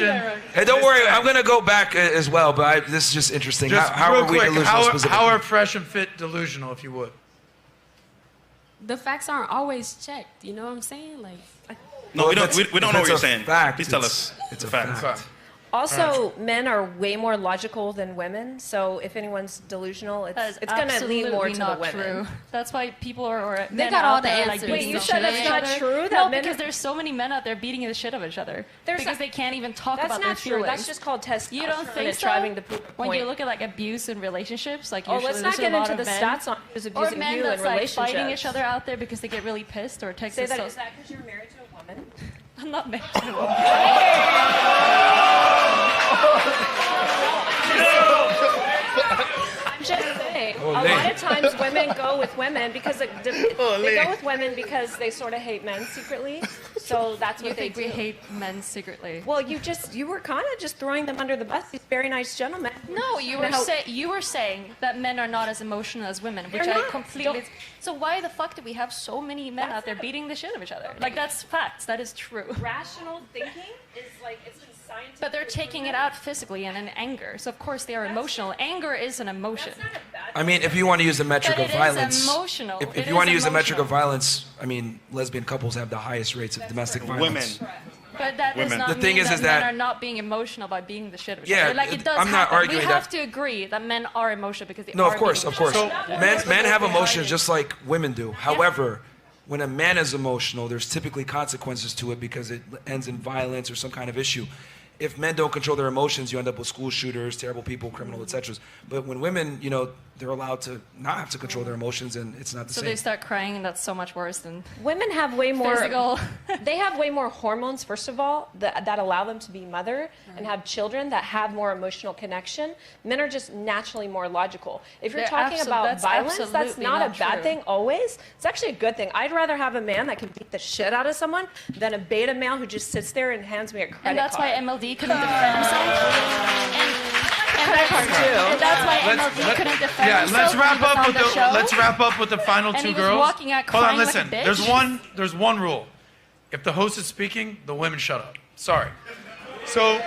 question. Hey, don't worry. I'm going to go back as well, but this is just interesting. How are we delusional specifically? How are Fresh and Fit delusional, if you would? The facts aren't always checked. You know what I'm saying? Like. No, we don't know what you're saying. Fact, please tell us. It's a fact. Also, men are way more logical than women, so if anyone's delusional, it's going to lean more to the women. True. That's why people are they got all the answers. Wait, you said that's not true? No, because there's so many men out there beating the shit out of each other because they can't even talk about their feelings. That's not true. That's just called testosterone. You don't think so? Driving the point. When you look at like abuse in relationships, like usually let's not get into the stats on who's abusing men you in that's relationships. like fighting each other out there because they get really pissed or text. Say that. Is that because you're married to a woman? I'm not married to a woman. I'm just saying, a lot of times women go with women because they go with women because they sort of hate men secretly. So that's what they do. We hate men secretly. Well, you were kind of just throwing them under the bus. These very nice gentlemen. No, you were saying that men are not as emotional as women, which I completely. So why the fuck do we have so many men out there beating the shit out of each other? Like that's facts. That is true. Rational thinking is like it's been scientific. But they're taking it out physically and in anger. So of course they are emotional. Anger is an emotion. I mean, if you want to use the metric of violence, is emotional. If you want to use the metric of violence, I mean, lesbian couples have the highest rates of domestic violence. Women. But that does not mean that men are not being emotional by being the shit of each other. Like it does I'm not happen. arguing We have to agree that men are emotional because they are. No, of course. So, Men have emotions just like women do. However, when a man is emotional, there's typically consequences to it because it ends in violence or some kind of issue. If men don't control their emotions, you end up with school shooters, terrible people, criminal, etc. But when women, they're allowed to not have to control their emotions, and it's not the same. So they start crying, and that's so much worse than women have way more physical. They have way more hormones, first of all, that allow them to be mother and have children that have more emotional connection. Men are just naturally more logical. If you're talking about violence, that's not a bad thing always. It's actually a good thing. I'd rather have a man that can beat the shit out of someone than a beta male who just sits there and hands me a credit card. And that's why MLD couldn't defend himself. And that's why MLD couldn't defend himself. Let's wrap up with the final two girls. Walking out Hold on, crying listen. like a bitch. There's one rule. If the host is speaking, the women shut up. Sorry. So